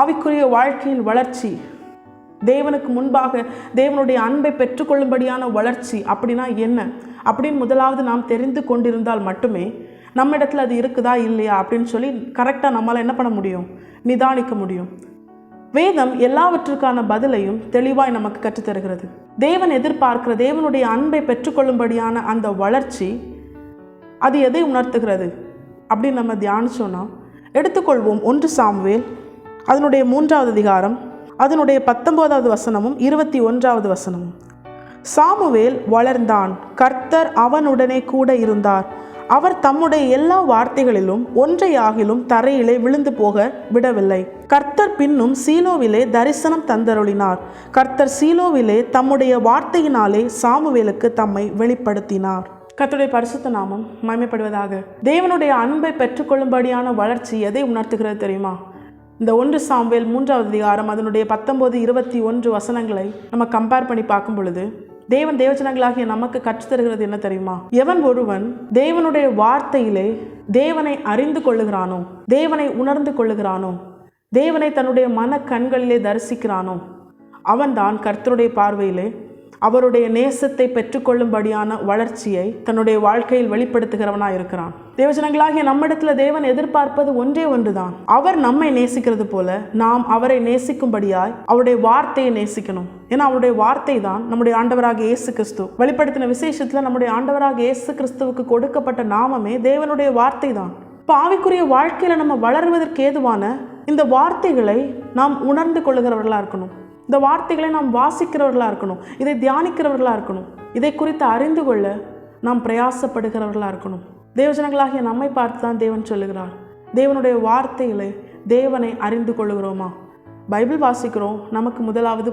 ஆவிக்குரிய வாழ்க்கையில் வளர்ச்சி, தேவனுக்கு முன்பாக தேவனுடைய அன்பை பெற்றுக்கொள்ளும்படியான வளர்ச்சி அப்படின்னா என்ன அப்படின்னு முதலாவது நாம் தெரிந்து கொண்டிருந்தால் மட்டுமே நம்ம இடத்துல அது இருக்குதா இல்லையா அப்படின்னு சொல்லி கரெக்டாக நம்மளால் என்ன பண்ண முடியும்? நிதானிக்க முடியும். வேதம் எல்லாவற்றுக்கான பதிலையும் தெளிவாய் நமக்கு கற்றுத்தருகிறது. தேவன் எதிர்பார்க்கிற தேவனுடைய அன்பை பெற்றுக்கொள்ளும்படியான அந்த வளர்ச்சி அது எதை உணர்த்துகிறது அப்படின்னு நம்ம தியானிச்சோன்னா, எடுத்துக்கொள்வோம் 1 சாமுவேல் அதனுடைய 3வது அதிகாரம் அதனுடைய 19வது வசனமும் 21வது வசனமும். சாமுவேல் வளர்ந்தான், கர்த்தர் அவனுடனே கூட இருந்தார். அவர் தம்முடைய எல்லா வார்த்தைகளிலும் ஒன்றையாகிலும் தரையிலே விழுந்து போக விடவில்லை. கர்த்தர் பின்னும் சீலோவிலே தரிசனம் தந்தருளினார். கர்த்தர் சீலோவிலே தம்முடைய வார்த்தையினாலே சாமுவேலுக்கு தம்மை வெளிப்படுத்தினார். கர்த்தருடைய பரிசுத்த நாமம் மகிமைப்படுவதாக. தேவனுடைய அன்பை பெற்றுக்கொள்ளும்படியான வளர்ச்சி எதை உணர்த்துகிறது தெரியுமா? இந்த 1 சாமுவேல் 3வது அதிகாரம் அதனுடைய 19, 21 வசனங்களை நம்ம கம்பேர் பண்ணி பார்க்கும் பொழுது தேவஜனங்களாகிய நமக்கு கற்றுத்தருகிறது என்ன தெரியுமா? எவன் ஒருவன் தேவனுடைய வார்த்தையிலே தேவனை அறிந்து கொள்ளுகிறானோ, தேவனை உணர்ந்து கொள்ளுகிறானோ, தேவனை தன்னுடைய மன கண்களிலே தரிசிக்கிறானோ, அவன்தான் கர்த்தருடைய பார்வையிலே அவருடைய நேசத்தை பெற்றுக்கொள்ளும்படியான வளர்ச்சியை தன்னுடைய வாழ்க்கையில் வெளிப்படுத்துகிறவனாக இருக்கிறான். தேவஜனங்களாகிய நம்மிடத்தில் தேவன் எதிர்பார்ப்பது ஒன்றே ஒன்றுதான். அவர் நம்மை நேசிக்கிறது போல நாம் அவரை நேசிக்கும்படியாய் அவருடைய வார்த்தையை நேசிக்கணும். ஏன்னா அவருடைய வார்த்தை தான் நம்முடைய ஆண்டவராக இயேசு கிறிஸ்து. வெளிப்படுத்தின விசேஷத்தில் நம்முடைய ஆண்டவராக இயேசு கிறிஸ்துவுக்கு கொடுக்கப்பட்ட நாமமே தேவனுடைய வார்த்தை தான். இப்போ ஆவிக்குரிய வாழ்க்கையில் நம்ம வளர்வதற்கு ஏதுவான இந்த வார்த்தைகளை நாம் உணர்ந்து கொள்ளுகிறவர்களாக இருக்கணும். இந்த வார்த்தைகளை நாம் வாசிக்கிறவர்களாக இருக்கணும். இதை தியானிக்கிறவர்களாக இருக்கணும். இதை குறித்து அறிந்து கொள்ள நாம் பிரயாசப்படுகிறவர்களாக இருக்கணும். தேவஜனங்களாகிய நம்மை பார்த்து தான் தேவன் சொல்லுகிறார். தேவனுடைய வார்த்தைகளை தேவனை அறிந்து கொள்ளுகிறோமா? பைபிள் வாசிக்கிறோம், நமக்கு முதலாவது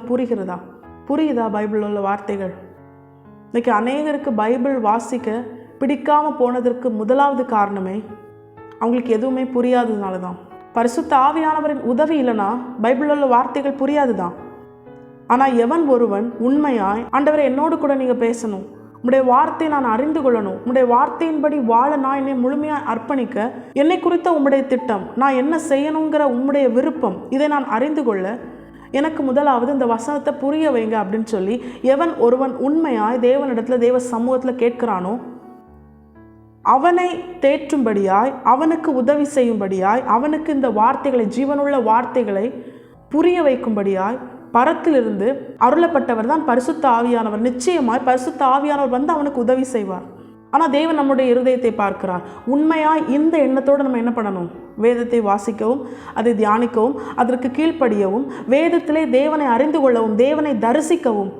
புரியுதா பைபிளில் உள்ள வார்த்தைகள்? இன்னைக்கு அநேகருக்கு பைபிள் வாசிக்க பிடிக்காமல் போனதற்கு முதலாவது காரணமே அவங்களுக்கு எதுவுமே புரியாததுனால தான். பரிசுத்த ஆவியானவரின் உதவி இல்லைன்னா பைபிளில் உள்ள வார்த்தைகள் புரியாது தான். ஆனால் எவன் ஒருவன் உண்மையாய் ஆண்டவரை என்னோடு கூட நீங்கள் பேசணும், உம்முடைய வார்த்தையை நான் அறிந்து கொள்ளணும், உம்முடைய வார்த்தையின்படி வாழ நான் என்னை முழுமையாக அர்ப்பணிக்க, என்னை குறித்த உம்முடைய திட்டம், நான் என்ன செய்யணுங்கிற உம்முடைய விருப்பம், இதை நான் அறிந்து கொள்ள எனக்கு முதலாவது இந்த வசனத்தை புரிய வைங்க அப்படின்னு சொல்லி எவன் ஒருவன் உண்மையாய் தேவனிடத்தில் தேவ சமூகத்தில் கேட்கிறானோ அவனை தேற்றும்படியாய், அவனுக்கு உதவி செய்யும்படியாய், அவனுக்கு இந்த வார்த்தைகளை, ஜீவனுள்ள வார்த்தைகளை புரிய வைக்கும்படியாய் பரத்திலிருந்து அருளப்பட்டவர் தான் பரிசுத்த ஆவியானவர். நிச்சயமாய் பரிசுத்த ஆவியானவர் வந்து அவனுக்கு உதவி செய்வார். ஆனால் தேவன் நம்முடைய இருதயத்தை பார்க்கிறார். உண்மையாய் இந்த எண்ணத்தோடு நம்ம என்ன பண்ணணும்? வேதத்தை வாசிக்கவும், அதை தியானிக்கவும், அதற்கு கீழ்ப்படியவும், வேதத்திலே தேவனை அறிந்து கொள்ளவும், தேவனை தரிசிக்கவும்,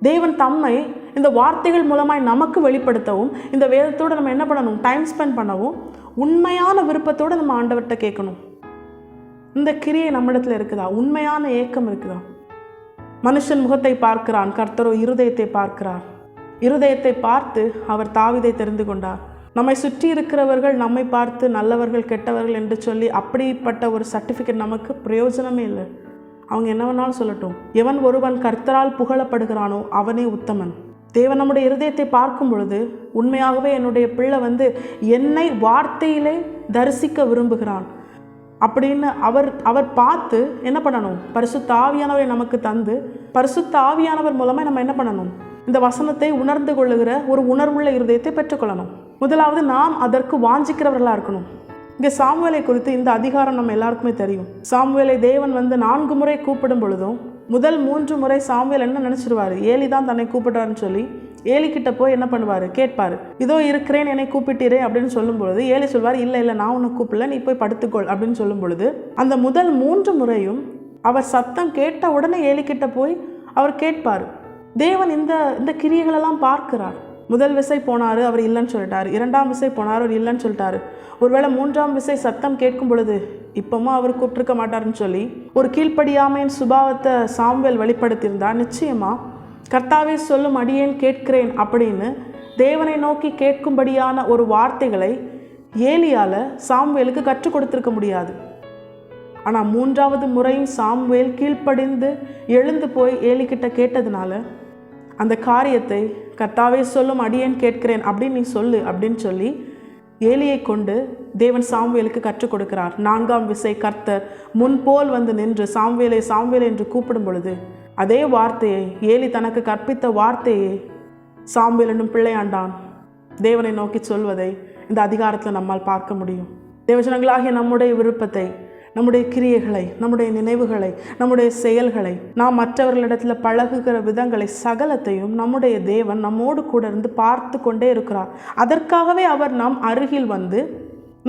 தேவன் தம்மை இந்த வார்த்தைகள் மூலமாய் நமக்கு வெளிப்படுத்தவும், இந்த வேதத்தோடு நம்ம என்ன பண்ணணும்? டைம் ஸ்பெண்ட் பண்ணவும், உண்மையான விருப்பத்தோடு நம்ம ஆண்டவர்கிட்ட கேட்கணும். இந்த கிரியை நம்மிடத்தில் இருக்குதா? உண்மையான ஏக்கம் இருக்குதா? மனுஷன் முகத்தை பார்க்கிறான், கர்த்தரோ இருதயத்தை பார்க்கிறார். இருதயத்தை பார்த்து அவர் தாவீதை தெரிந்து கொண்டார். நம்மை சுற்றி இருக்கிறவர்கள் நம்மை பார்த்து நல்லவர்கள் கெட்டவர்கள் என்று சொல்லி அப்படிப்பட்ட ஒரு சர்டிஃபிகேட் நமக்கு பிரயோஜனமே இல்லை. அவங்க என்ன வேணாலும் சொல்லட்டும். எவன் ஒருவன் கர்த்தரால் புகழப்படுகிறானோ அவனே உத்தமன். தேவன் நம்முடைய இருதயத்தை பார்க்கும் பொழுது உண்மையாகவே என்னுடைய பிள்ளை வந்து என்னை வார்த்தையிலே தரிசிக்க விரும்புகிறான் அப்படின்னு அவர் பார்த்து என்ன பண்ணணும்? பரிசுத்த ஆவியானவரை நமக்கு தந்து, பரிசுத்த ஆவியானவர் மூலமாக நம்ம என்ன பண்ணணும்? இந்த வசனத்தை உணர்ந்து கொள்ளுகிற ஒரு உணர்வுள்ள இருதயத்தை பெற்றுக்கொள்ளணும். முதலாவது நாம் அதற்கு வாஞ்சிக்கிறவர்களாக இருக்கணும். இங்கே சாமுவேலை குறித்து இந்த அதிகாரம் நம்ம எல்லாருக்குமே தெரியும். சாமுவேலை தேவன் வந்து 4 முறை கூப்பிடும் பொழுதும் முதல் 3 முறை சாமுவேல் என்ன நினச்சிருவார்? ஏலி தான் தன்னை கூப்பிட்டாருன்னு சொல்லி ஏலிக்கிட்ட போய் என்ன பண்ணுவார்? கேட்பார். இதோ இருக்கிறேன், என்னை கூப்பிட்டீரே அப்படின்னு சொல்லும் பொழுது ஏலி சொல்வார், இல்லை நான் உன்னை கூப்பிடல, நீ போய் படுத்துக்கொள் அப்படின்னு சொல்லும் பொழுது அந்த முதல் 3 முறையும் அவர் சத்தம் கேட்ட உடனே ஏலிக்கிட்ட போய் அவர் கேட்பார். தேவன் இந்த கிரியைகளெல்லாம் பார்க்கிறார். முதல் விசை போனார், அவர் இல்லைன்னு சொல்லிட்டார். 2ஆம் விசை போனார், அவர் இல்லைன்னு சொல்லிட்டாரு. ஒருவேளை 3ஆம் விசை சத்தம் கேட்கும் பொழுது இப்போமா அவர் கூப்பிட்டுருக்க மாட்டாருன்னு சொல்லி ஒரு கீழ்ப்படியாமையின் சுபாவத்தை சாமுவேல் வெளிப்படுத்தியிருந்தார். நிச்சயமாக கர்த்தாவே சொல்லும் அடியேன் கேட்கிறேன் அப்படின்னு தேவனை நோக்கி கேட்கும்படியான ஒரு வார்த்தைகளை ஏலியால சாமுவேலுக்கு கற்றுக் கொடுத்திருக்க முடியாது. ஆனால் 3வது முறையும் சாமுவேல் கீழ்ப்படிந்து எழுந்து போய் ஏலி கிட்ட கேட்டதுனால அந்த காரியத்தை கர்த்தாவே சொல்லும் அடியேன் கேட்கிறேன் அப்படின்னு நீ சொல்லு அப்படின்னு சொல்லி ஏலியை கொண்டு தேவன் சாமுவேலுக்கு கற்றுக் கொடுக்கிறார். 4ஆம் விசை கர்த்தர் முன்போல் வந்து நின்று சாமுவேலை சாமுவேலை என்று கூப்பிடும் பொழுது அதே வார்த்தையை ஏலி தனக்கு கற்பித்த வார்த்தையை சாமுவேல் என்னும் பிள்ளையாண்டான் தேவனை நோக்கி சொல்வதை இந்த அதிகாரத்தில் நம்மால் பார்க்க முடியும். தேவஜனங்களாகிய நம்முடைய விருப்பத்தை, நம்முடைய கிரியைகளை, நம்முடைய நினைவுகளை, நம்முடைய செயல்களை, நாம் மற்றவர்களிடத்தில் பழகுகிற விதங்களை சகலத்தையும் நம்முடைய தேவன் நம்மோடு கூட இருந்து பார்த்து கொண்டே இருக்கிறார். அதற்காகவே அவர் நம் அருகில் வந்து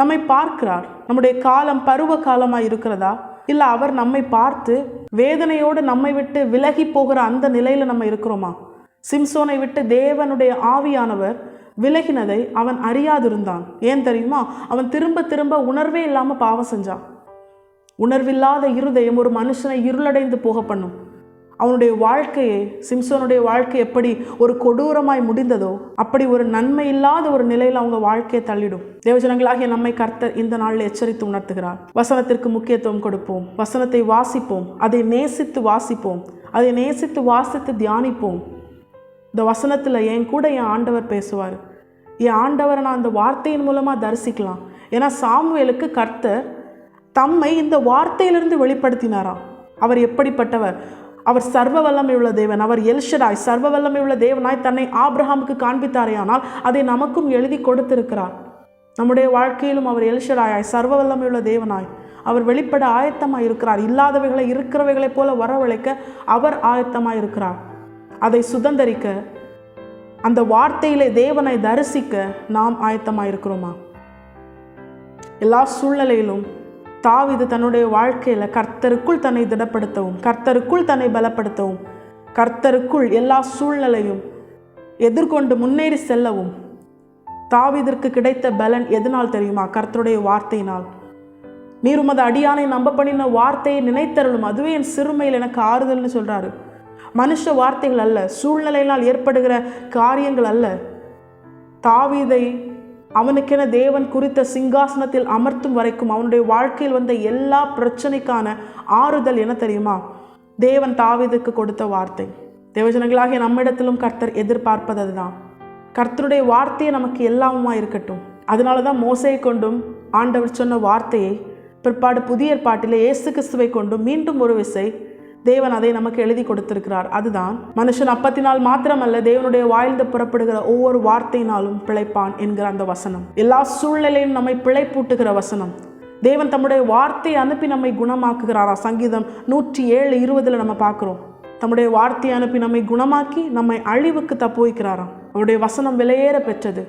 நம்மை பார்க்கிறார். நம்முடைய காலம் பருவ காலமாக இருக்கிறதா, இல்லை அவர் நம்மை பார்த்து வேதனையோடு நம்மை விட்டு விலகி போகிற அந்த நிலையில் நம்ம இருக்கிறோமா? சிம்சோனை விட்டு தேவனுடைய ஆவியானவர் விலகினதை அவன் அறியாதிருந்தான். ஏன் தெரியுமா? அவன் திரும்ப திரும்ப உணர்வே இல்லாமல் பாவம் செஞ்சான். உணர்வில்லாத இருதயம் ஒரு மனுஷனை இருளடைந்து போக பண்ணும். அவனுடைய வாழ்க்கையை, சிம்சோனுடைய வாழ்க்கை எப்படி ஒரு கொடூரமாய் முடிந்ததோ அப்படி ஒரு நன்மை இல்லாத ஒரு நிலையில் அவங்க வாழ்க்கையை தள்ளிடும். தேவஜனங்களாகிய நம்மை கர்த்தர் இந்த நாளில் எச்சரித்து உணர்த்துகிறார். வசனத்திற்கு முக்கியத்துவம் கொடுப்போம், வசனத்தை வாசிப்போம், அதை நேசித்து வாசிப்போம், அதை நேசித்து வாசித்து தியானிப்போம். இந்த வசனத்தில் என் கூட என் ஆண்டவர் பேசுவார். என் ஆண்டவரை நான் அந்த வார்த்தையின் மூலமாக தரிசிக்கலாம். ஏன்னா சாமுவேலுக்கு கர்த்தர் தம்மை இந்த வார்த்தையிலிருந்து வெளிப்படுத்தினாராம். அவர் எப்படிப்பட்டவர்? அவர் சர்வ வல்லமை உள்ள தேவன். அவர் எல்ஷடாய், சர்வ வல்லமை உள்ள தேவனாய் தன்னை ஆபிரகாமுக்கு காண்பித்தாரே, ஆனால் அதை நமக்கும் எழுதி கொடுத்திருக்கிறார். நம்முடைய வாழ்க்கையிலும் அவர் எல்ஷடாய், சர்வ வல்லமை உள்ள தேவனாய் அவர் வெளிப்பட ஆயத்தமாக இருக்கிறார். இல்லாதவைகளை இருக்கிறவைகளைப் போல வரவழைக்க அவர் ஆயத்தமாக இருக்கிறார். அதை சுதந்தரிக்க, அந்த வார்த்தையிலே தேவனை தரிசிக்க நாம் ஆயத்தமாக இருக்கிறோமா? எல்லா சூழ்நிலையிலும் தாவீது தன்னுடைய வாழ்க்கையில் கர்த்தருக்குள் தன்னை திடப்படுத்தவும், கர்த்தருக்குள் தன்னை பலப்படுத்தவும், கர்த்தருக்குள் எல்லா சூழ்நிலையும் எதிர்கொண்டு முன்னேறி செல்லவும் தாவீதிற்கு கிடைத்த பலன் எதனால் தெரியுமா? கர்த்தருடைய வார்த்தையினால். நீர் உமது அடியானை நம்ப பண்ணின வார்த்தையை நினைத்தருளும், அதுவே என் சிறுமையில் எனக்கு ஆறுதல்னு சொல்றாரு. மனுஷ வார்த்தைகள் அல்ல, சூழ்நிலையினால் ஏற்படுகிற காரியங்கள் அல்ல. தாவீதை அவனுக்கென தேவன் குறித்த சிங்காசனத்தில் அமர்த்தும் வரைக்கும் அவனுடைய வாழ்க்கையில் வந்த எல்லா பிரச்சனைக்கான ஆறுதல் என்ன தெரியுமா? தேவன் தாவீதுக்கு கொடுத்த வார்த்தை. தேவஜனங்களாகிய நம்மிடத்திலும் கர்த்தர் எதிர்பார்ப்பது அதுதான். கர்த்தருடைய வார்த்தையை நமக்கு எல்லாமுமா இருக்கட்டும். அதனால தான் மோசையை கொண்டும் ஆண்டவர் சொன்ன வார்த்தையை பிற்பாடு புதிய ஏற்பாட்டிலே இயேசு கிறிஸ்துவை கொண்டும் மீண்டும் ஒரு விசை தேவன் அதை நமக்கு எழுதி கொடுத்திருக்கிறார். அதுதான் மனுஷன் அப்பத்தினால் மாத்திரமல்ல, தேவனுடைய வாயிலிருந்து புறப்படுகிற ஒவ்வொரு வார்த்தையினாலும் பிழைப்பான் என்கிற அந்த வசனம். எல்லா சூழ்நிலையும் நம்மை பிழைப்பூட்டுகிற வசனம். தேவன் தம்முடைய வார்த்தையை அனுப்பி நம்மை குணமாக்குகிறாரா? சங்கீதம் 107:20 நம்ம பார்க்கிறோம். தம்முடைய வார்த்தையை அனுப்பி நம்மை குணமாக்கி நம்மை அழிவுக்கு தப்புவிக்கிறாராம். அவருடைய வசனம் விலையேற பெற்றது.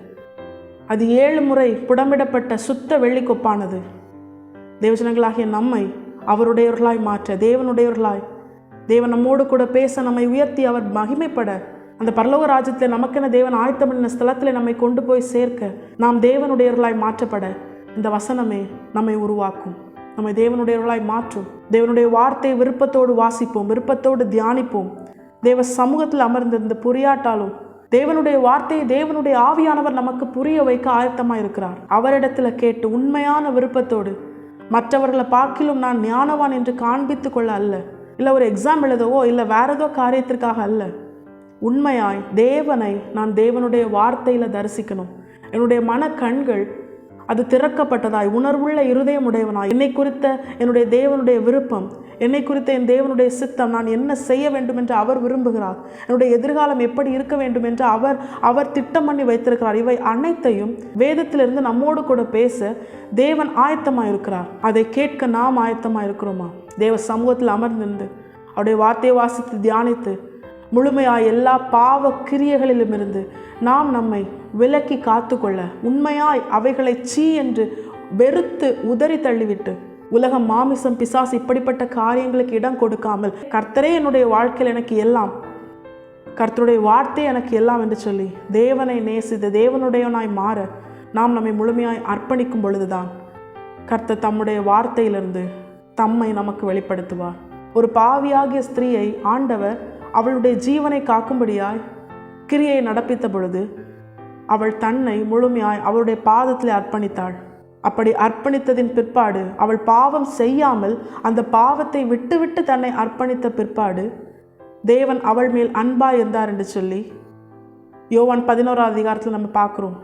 அது 7 முறை புடமிடப்பட்ட சுத்த வெள்ளிக்கொப்பானது. தேவஜனங்களாகிய நம்மை அவருடையவர்களாய் மாற்ற, தேவனுடையவர்களாய், தேவன் நம்மோடு கூட பேச, நம்மை உயர்த்தி அவர் மகிமைப்பட, அந்த பரலோக ராஜ்யத்தில் நமக்கென தேவன் ஆயத்தம் பண்ணின ஸ்தலத்தில் நம்மை கொண்டு போய் சேர்க்க, நாம் தேவனுடையவர்களாய் மாற்றப்பட இந்த வசனமே நம்மை உருவாக்கும், நம்மை தேவனுடையவர்களாய் மாற்றும். தேவனுடைய வார்த்தையை விருப்பத்தோடு வாசிப்போம், விருப்பத்தோடு தியானிப்போம். தேவ சமூகத்தில் அமர்ந்திருந்து புரியாட்டாலும் தேவனுடைய வார்த்தையை தேவனுடைய ஆவியானவர் நமக்கு புரிய வைக்க ஆயத்தமாக இருக்கிறார். அவரிடத்தில் கேட்டு உண்மையான விருப்பத்தோடு, மற்றவர்களை பார்க்கிலும் நான் ஞானவான் என்று காண்பித்து கொள்ள அல்ல, இல்லை ஒரு எக்ஸாம் எழுதவோ இல்லை வேற ஏதோ காரியத்திற்காக அல்ல, உண்மையாய் தேவனை நான் தேவனுடைய வார்த்தையில் தரிசிக்கணும். என்னுடைய மன கண்கள் அது திறக்கப்பட்டதாய், உணர்வுள்ள இருதயம் உடையவனாய், என்னை குறித்த என்னுடைய தேவனுடைய விருப்பம், என்னை குறித்த என் தேவனுடைய சித்தம், நான் என்ன செய்ய வேண்டும் என்று அவர் விரும்புகிறார், என்னுடைய எதிர்காலம் எப்படி இருக்க வேண்டும் என்று அவர் திட்டம் பண்ணி வைத்திருக்கிறார். இவை அனைத்தையும் வேதத்திலிருந்து நம்மோடு கூட பேச தேவன் ஆயத்தமாக இருக்கிறார். அதை கேட்க நாம் ஆயத்தமாக இருக்கிறோமா? தேவ சமூகத்தில் அமர்ந்திருந்து அவருடைய வார்த்தையை வாசித்து தியானித்து முழுமையாய் எல்லா பாவ கிரியைகளிலும் இருந்து நாம் நம்மை விலக்கி காத்துக்கொள்ள, உண்மையாய் அவைகளை சீ என்று வெறுத்து உதறி தள்ளிவிட்டு, உலகம், மாமிசம், பிசாசு இப்படிப்பட்ட காரியங்களுக்கு இடம் கொடுக்காமல், கர்த்தரே என்னுடைய வாழ்க்கையில் எனக்கு எல்லாம், கர்த்தருடைய வார்த்தை எனக்கு எல்லாம் என்று சொல்லி தேவனை நேசித்து தேவனுடையவனாய் மாற நாம் நம்மை முழுமையாய் அர்ப்பணிக்கும் பொழுதுதான் கர்த்தர் தம்முடைய வார்த்தையிலிருந்து தம்மை நமக்கு வெளிப்படுத்துவார். ஒரு பாவியாகிய ஸ்திரீயை ஆண்டவர் அவளுடைய ஜீவனை காக்கும்படியாய் கிரியை நடப்பித்த பொழுது அவள் தன்னை முழுமையாய் அவருடைய பாதத்தில் அர்ப்பணித்தாள். அப்படி அர்ப்பணித்ததின் பிற்பாடு அவள் பாவம் செய்யாமல் அந்த பாவத்தை விட்டுவிட்டு தன்னை அர்ப்பணித்த பிற்பாடு தேவன் அவள் மேல் அன்பாய் இருந்தார் என்று சொல்லி யோவான் 11ஆம் அதிகாரத்தில் நம்ம பார்க்குறோம்.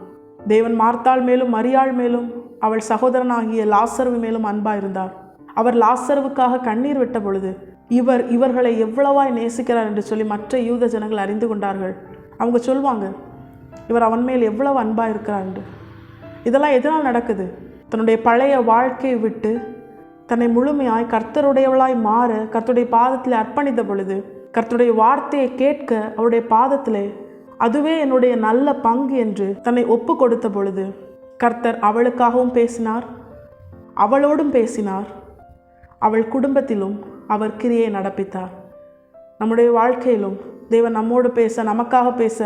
தேவன் மார்த்தாள் மேலும் மரியாள் மேலும் அவள் சகோதரனாகிய லாசரு மேலும் அன்பாய் இருந்தார். அவர் லாசருவுக்காக கண்ணீர் விட்ட பொழுது இவர்களை எவ்வளவாய் நேசிக்கிறார் என்று சொல்லி மற்ற யூத ஜனங்கள் அறிந்து கொண்டார்கள். அவங்க சொல்வாங்க, இவர் அவன் மேல் எவ்வளவு அன்பாக இருக்கிறார் என்று. இதெல்லாம் எதனால் நடக்குது? தன்னுடைய பழைய வாழ்க்கையை விட்டு தன்னை முழுமையாய் கர்த்தருடையவளாய் மாற கர்த்தருடைய பாதத்தில் அர்ப்பணித்த பொழுது, கர்த்தருடைய வார்த்தையை கேட்க அவருடைய பாதத்திலே அதுவே என்னுடைய நல்ல பங்கு என்று தன்னை ஒப்பு கொடுத்த பொழுது கர்த்தர் அவளுக்காகவும் பேசினார், அவளோடும் பேசினார், அவள் குடும்பத்திலும் அவர் கிரியை நடப்பித்தார். நம்முடைய வாழ்க்கையிலும் தேவன் நம்மோடு பேச, நமக்காக பேச,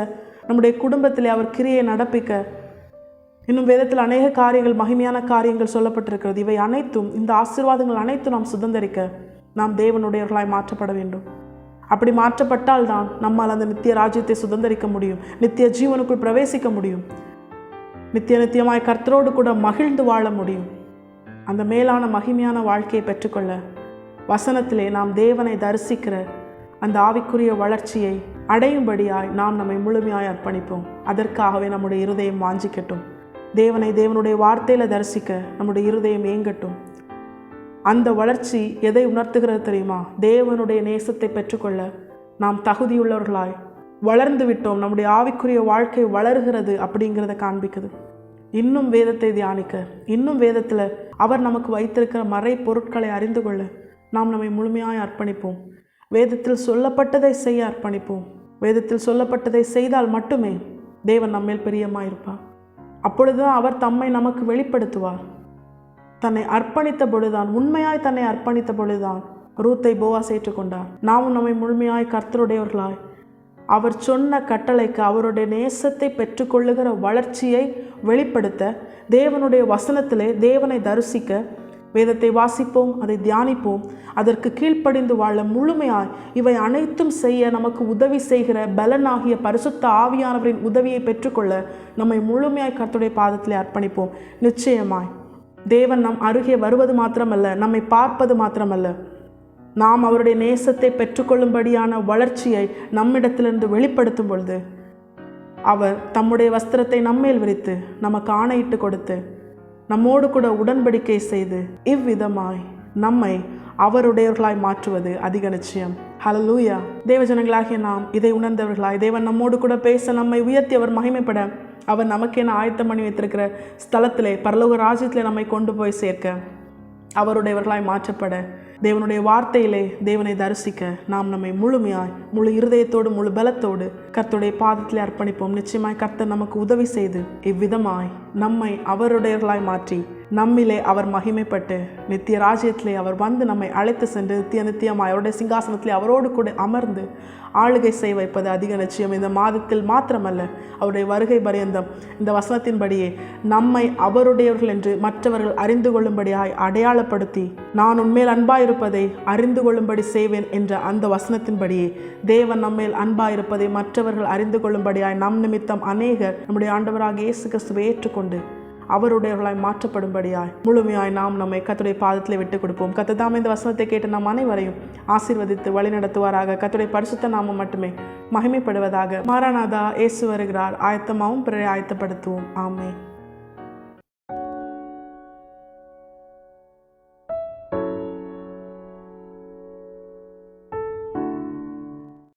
நம்முடைய குடும்பத்திலே அவர் கிரியை நடப்பிக்க இன்னும் வேதத்தில் அநேக காரியங்கள், மகிமையான காரியங்கள் சொல்லப்பட்டிருக்கிறது. இவை அனைத்தும், இந்த ஆசீர்வாதங்கள் அனைத்தும் நாம் சுதந்திரிக்க நாம் தேவனுடையவர்களாய் மாற்றப்பட வேண்டும். அப்படி மாற்றப்பட்டால் தான் நம்மால் அந்த நித்திய ராஜ்யத்தை சுதந்திரிக்க முடியும், நித்திய ஜீவனுக்குள் பிரவேசிக்க முடியும், நித்தியமாய் கர்த்தரோடு கூட மகிழ்ந்து வாழ முடியும். அந்த மேலான மகிமையான வாழ்க்கையை பெற்றுக்கொள்ள வசனத்திலே நாம் தேவனை தரிசிக்கிற அந்த ஆவிக்குரிய வளர்ச்சியை அடையும்படியாய் நாம் நம்மை முழுமையாய் அர்ப்பணிப்போம். அதற்காகவே நம்முடைய இருதயம் வாஞ்சிக்கட்டும். தேவனை தேவனுடைய வார்த்தையில் தரிசிக்க நம்முடைய இருதயம் ஏங்கட்டும். அந்த வளர்ச்சி எதை உணர்த்துகிறது தெரியுமா? தேவனுடைய நேசத்தை பெற்றுக்கொள்ள நாம் தகுதியுள்ளவர்களாய் வளர்ந்து விட்டோம், நம்முடைய ஆவிக்குரிய வாழ்க்கை வளர்கிறது அப்படிங்கிறத காண்பிக்குது. இன்னும் வேதத்தை தியானிக்க, இன்னும் வேதத்தில் அவர் நமக்கு வைத்திருக்கிற மறை பொருட்களை அறிந்து கொள்ள நாம் நம்மை முழுமையாய் அர்ப்பணிப்போம். வேதத்தில் சொல்லப்பட்டதை செய்ய அர்ப்பணிப்போம். வேதத்தில் சொல்லப்பட்டதை செய்தால் மட்டுமே தேவன் நம்மேல் பிரியமாயிருப்பார். அப்பொழுதுதான் அவர் தம்மை நமக்கு வெளிப்படுத்துவார். தன்னை அர்ப்பணித்த பொழுதுதான், உண்மையாய் தன்னை அர்ப்பணித்த பொழுதுதான் ரூத்தை போவாஸ் ஏற்றுக்கொண்டார். நாமும் நம்மை முழுமையாய் கர்த்தருடையவர்களாய் அவர் சொன்ன கட்டளைக்கு, அவருடைய நேசத்தை பெற்றுக்கொள்ளுகிற வளர்ச்சியை வெளிப்படுத்த தேவனுடைய வசனத்திலே தேவனை தரிசிக்க வேதத்தை வாசிப்போம், அதை தியானிப்போம், அதற்கு கீழ்ப்படிந்து வாழ முழுமையாய் இவை அனைத்தும் செய்ய நமக்கு உதவி செய்கிற பலனாகிய பரிசுத்த ஆவியானவரின் உதவியை பெற்றுக்கொள்ள நம்மை முழுமையாய் கர்த்தருடைய பாதத்திலே அர்ப்பணிப்போம். நிச்சயமாய் தேவன் நம் அருகே வருவது மாத்திரமல்ல, நம்மை பார்ப்பது மாத்திரமல்ல, நாம் அவருடைய நேசத்தை பெற்றுக்கொள்ளும்படியான வளர்ச்சியை நம்மிடத்திலிருந்து வெளிப்படுத்தும் பொழுது அவர் தம்முடைய வஸ்திரத்தை நம்மேல் விரித்து நமக்கு ஆணையிட்டு கொடுத்து நம்மோடு கூட உடன்படிக்கை செய்து இவ்விதமாய் நம்மை அவருடையவர்களாய் மாற்றுவது அதிக நிச்சயம். ஹல்லேலூயா. தேவஜனங்களாகிய நாம் இதை உணர்ந்தவர்களாய், தேவன் நம்மோடு கூட பேச, நம்மை உயர்த்தி அவர் மகிமைப்பட அவர் நமக்கென ஆயத்தம் பண்ணி வைத்திருக்கிற ஸ்தலத்திலே, பரலோக ராஜ்யத்திலே நம்மை கொண்டு போய் சேர்க்க, அவருடையவர்களாய் மாற்றப்பட, தேவனுடைய வார்த்தையிலே தேவனை தரிசிக்க நாம் நம்மை முழுமையாய், முழு இருதயத்தோடு, முழு பலத்தோடு கர்த்தருடைய பாதத்திலே அர்ப்பணிப்போம். நிச்சயமாய் கர்த்தர் நமக்கு உதவி செய்து இவ்விதமாய் நம்மை அவருடையவர்களாய் மாற்றி நம்மிலே அவர் மகிமைப்பட்டு நித்திய ராஜ்யத்திலே அவர் வந்து நம்மை அழைத்து சென்று நித்தியமாய் அவருடைய சிங்காசனத்திலே அவரோடு கூட அமர்ந்து ஆளுகை செய்ய வைப்பது அதிக நிச்சயம். இந்த மாதத்தில் மாத்திரமல்ல, அவருடைய வருகை பரியந்தம் இந்த வசனத்தின்படியே நம்மை அவருடையவர்கள் என்று மற்றவர்கள் அறிந்து கொள்ளும்படியாய் அடையாளப்படுத்தி, நான் உன்மேல் அன்பாயிருப்பதை அறிந்து கொள்ளும்படி செய்வேன் என்ற அந்த வசனத்தின்படியே தேவன் நம்மேல் அன்பாயிருப்பதை மற்றவர்கள் அறிந்து கொள்ளும்படியாய் நம் நிமித்தம் அநேகர் நம்முடைய ஆண்டவராக இயேசு கிறிஸ்துவை ஏற்றுக்கொண்டு அவருடையவர்களாய் மாற்றப்படும்படியாய் முழுமையாய் நாம் நம்மை கர்த்தருடைய பாதத்தில் விட்டுக் கொடுப்போம். கர்த்தர் தாமே இந்த வசனத்தை கேட்டு நாம் அனைவரையும் ஆசீர்வதித்து வழி நடத்துவாராக. கர்த்தருடைய பரிசுத்த நாமம் மட்டுமே மகிமைப்படுவதாக. மாராநாதா, இயேசு வருகிறார். ஆயத்தமாகவும் பிறரை ஆயத்தப்படுத்துவோம். ஆமென்.